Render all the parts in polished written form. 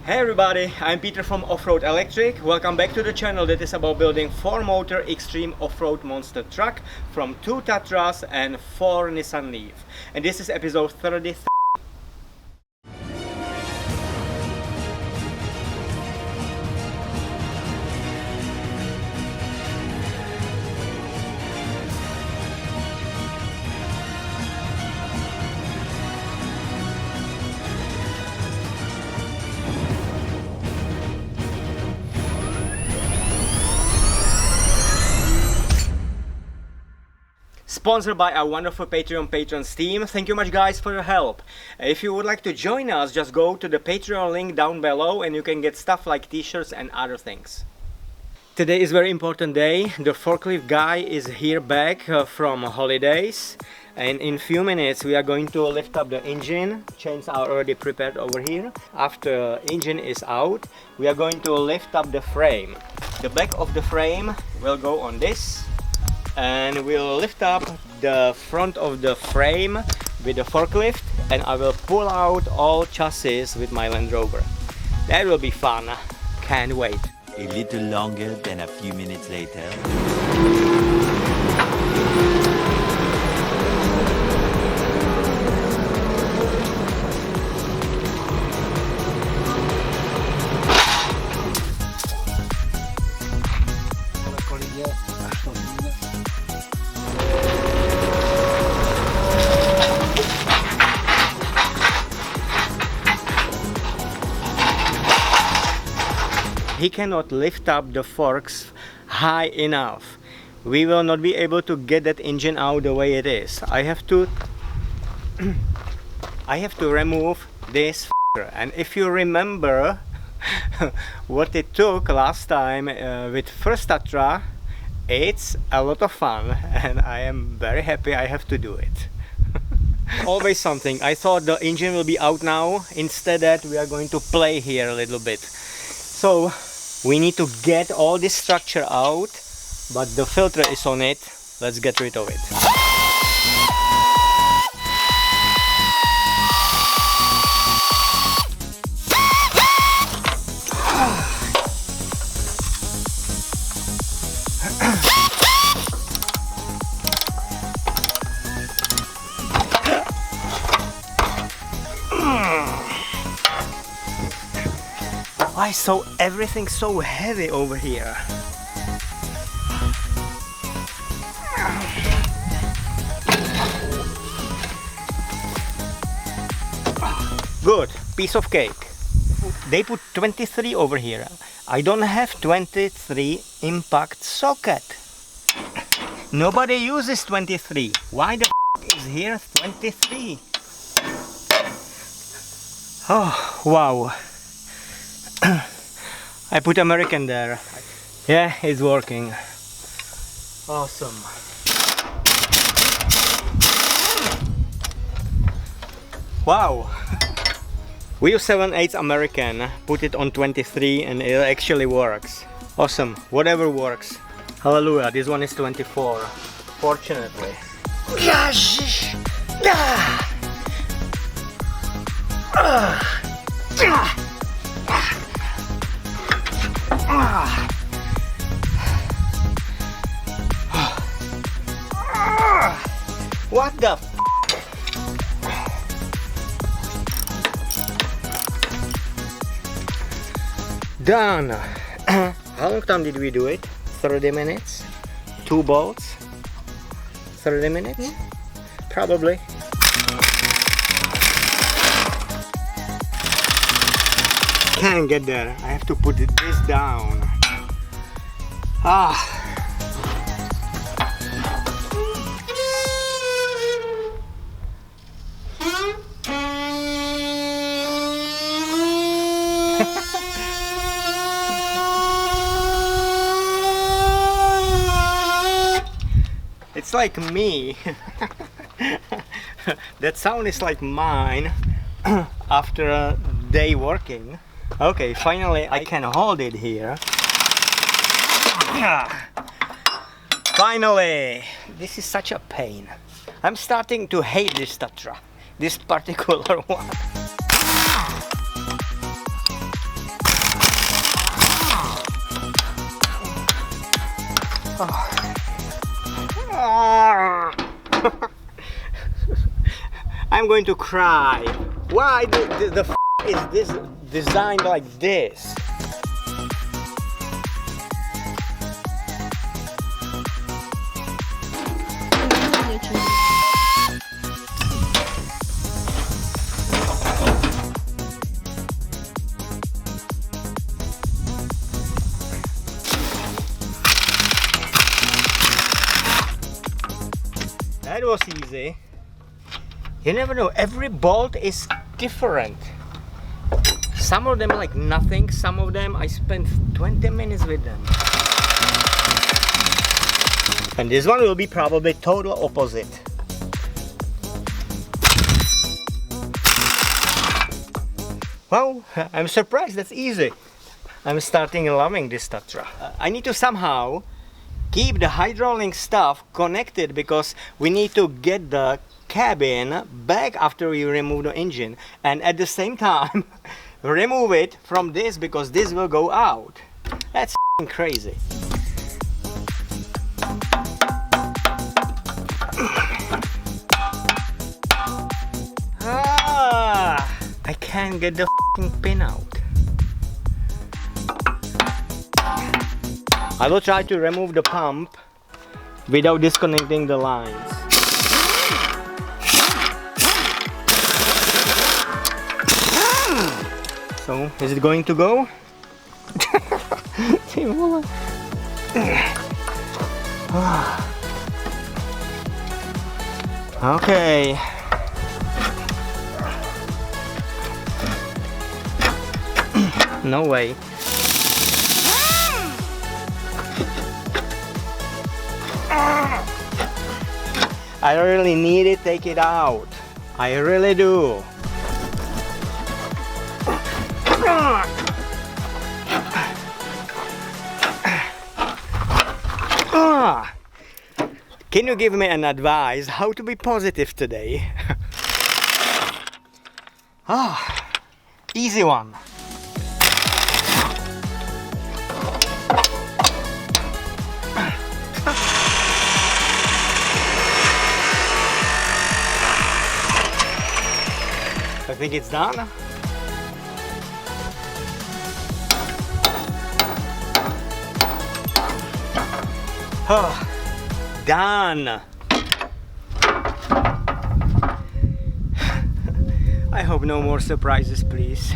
Hey everybody, I'm Peter from Off-Road Electric. Welcome back to the channel that is about building 4-motor extreme off-road monster truck from 2 Tatras and 4 Nissan Leaf. And this is episode 33. Sponsored by our wonderful Patreon patrons team. Thank you much guys for your help. If you would like to join us, just go to the Patreon link down below and you can get stuff like t-shirts and other things. Today is a very important day. The forklift guy is here back from holidays, and in few minutes we are going to lift up the engine. Chains are already prepared over here. After engine is out, we are going to lift up the frame. The back of the frame will go on this, and we'll lift up the front of the frame with the forklift, and I will pull out all chassis with my Land Rover. That will be fun. Can't wait. A little longer than a few minutes later. He cannot lift up the forks high enough. We will not be able to get that engine out the way it is. I have to remove this f***er. And if you remember what it took last time with first Tatra, it's a lot of fun, and I am very happy I have to do it. Always something. I thought the engine will be out now. Instead that we are going to play here a little bit. So we need to get all this structure out, but the filter is on it. Let's get rid of it. Why so everything's so heavy over here? Good, piece of cake. They put 23 over here. I don't have 23 impact socket. Nobody uses 23. Why the f is here 23? Oh, wow. I put American there. Yeah, it's working. Awesome. Wow. We use 7/8 American, put it on 23 and it actually works. Awesome. Whatever works. Hallelujah. This one is 24. Fortunately. What the f? Done. How long time did we do it? 30 minutes? 2 bolts? 30 minutes? Probably. Can't get there. I have to put this down. Ah. It's like me. That sound is like mine after a day working. Okay, finally I can hold it here. Finally! This is such a pain. I'm starting to hate this Tatra, this particular one. I'm going to cry. Why the f is this designed like this? That was easy. You never know, every bolt is different. Some of them like nothing, some of them I spent 20 minutes with them. And this one will be probably total opposite. Wow, I'm surprised, that's easy. I'm starting loving this Tatra. I need to somehow keep the hydraulic stuff connected because we need to get the cabin back after we remove the engine, and at the same time remove it from this because this will go out. That's crazy. I can't get the pin out. I will try to remove the pump without disconnecting the lines. So, is it going to go? Okay. No way. I really need it, take it out. I really do. Can you give me an advice how to be positive today? Easy one. I think it's done. Done. I hope no more surprises, please.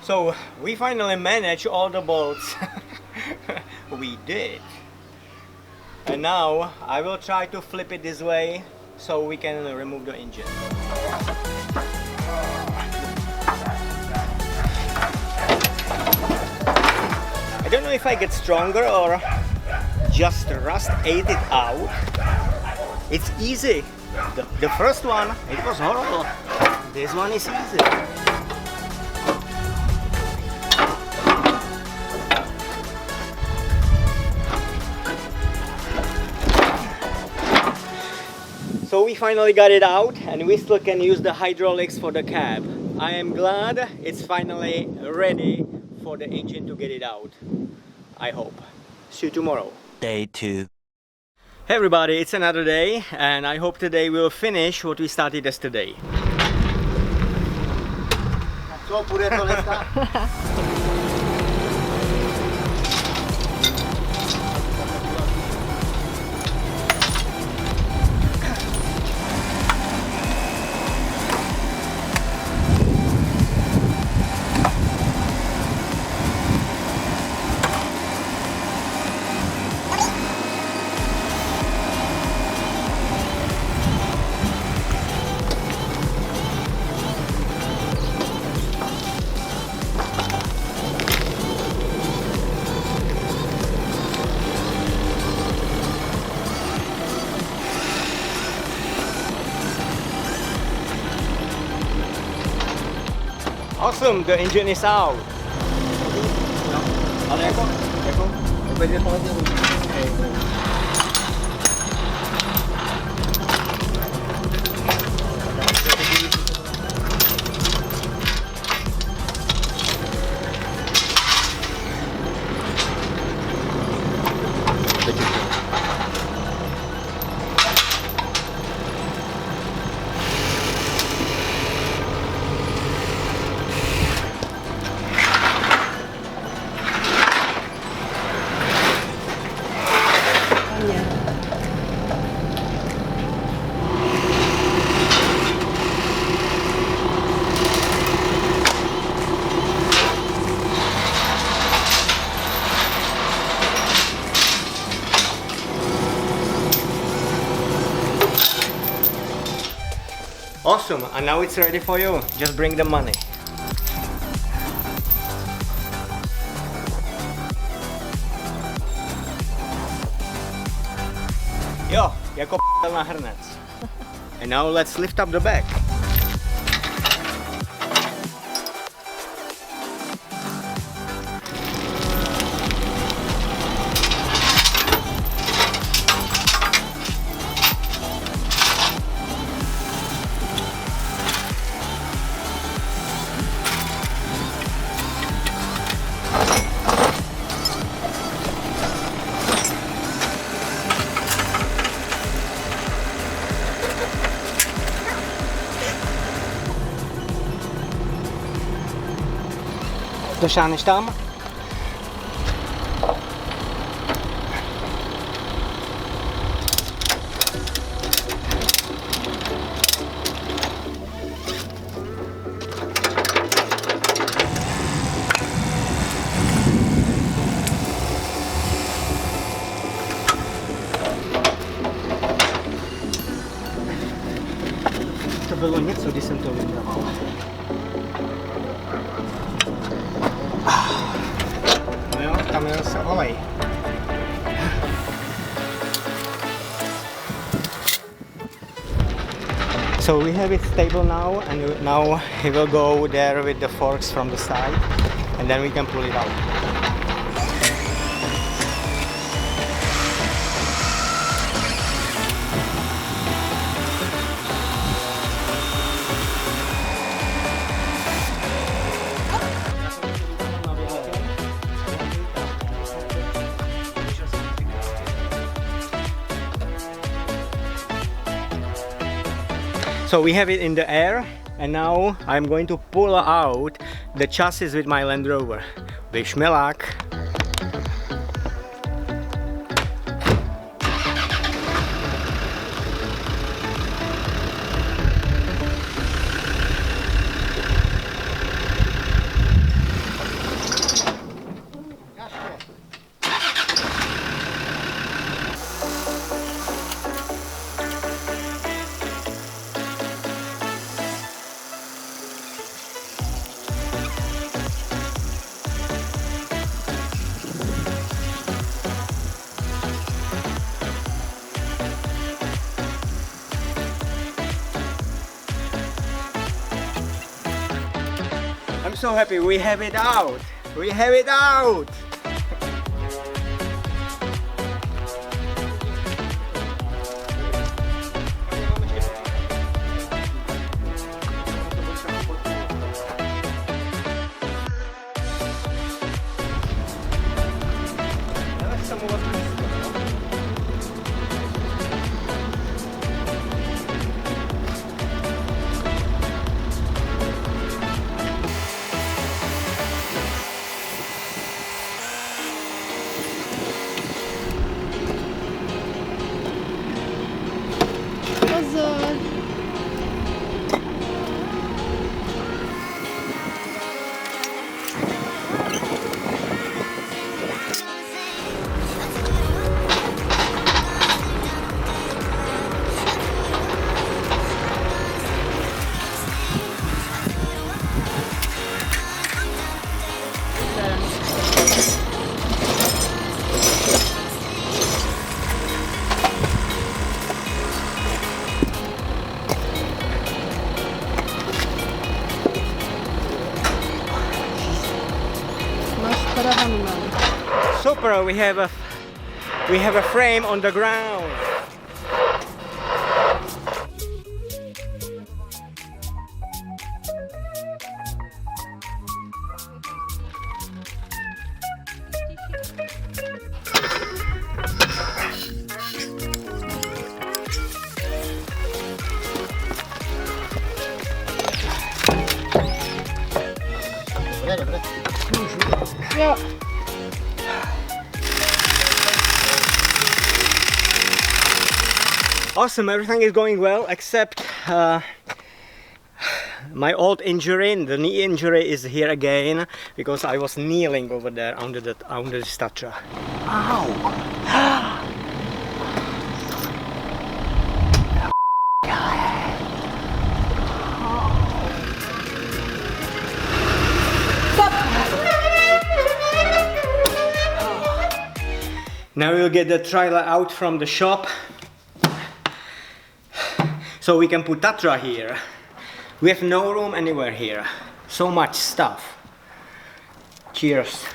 So we finally managed all the bolts. We did. And now I will try to flip it this way so we can remove the engine. I don't know if I get stronger or just rust ate it out. It's easy. The first one, it was horrible. This one is easy. So we finally got it out and we still can use the hydraulics for the cab. I am glad it's finally ready for the engine to get it out. I hope. See you tomorrow. Day 2. Hey everybody, it's another day and I hope today we'll finish what we started yesterday. Co, půjde to dneska? Awesome, the engine is out. Ale jako będzie to Awesome, and now it's ready for you. Just bring the money. Jo, jako na hrnec. And now let's lift up the bag. Dosáhneš tam? To bylo něco, když jsem to vydával. Tam je zase olej. So we have it stable now, and now he will go there with the forks from the side, and then we can pull it out. So we have it in the air, and now I'm going to pull out the chassis with my Land Rover. Wish me luck! I'm so happy we have it out! We have it out! Super, we have a frame on the ground. Ja. Awesome, everything is going well except my old injury, the knee injury is here again because I was kneeling over there under the Tatra. Ow! Now we'll get the trailer out from the shop so we can put Tatra here. We have no room anywhere here. So much stuff. Cheers.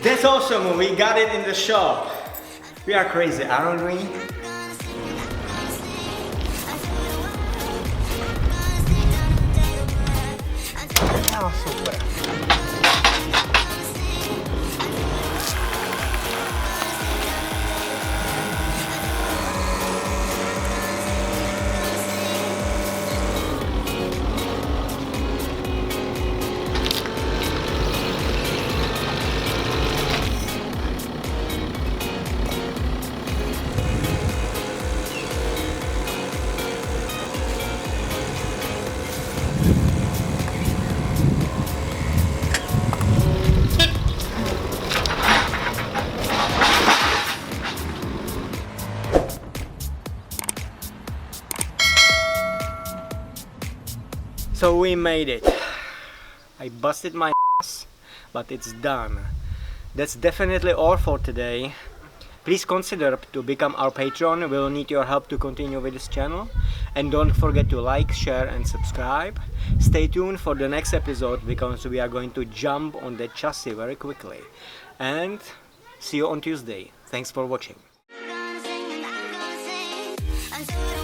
That's awesome, we got it in the shop. We are crazy, aren't we? Oh, super. So we made it. I busted my ass, but it's done. That's definitely all for today. Please consider to become our patron. We'll need your help to continue with this channel. And don't forget to like, share and subscribe. Stay tuned for the next episode because we are going to jump on the chassis very quickly. And see you on Tuesday. Thanks for watching. I'm gonna sing and I'm gonna sing until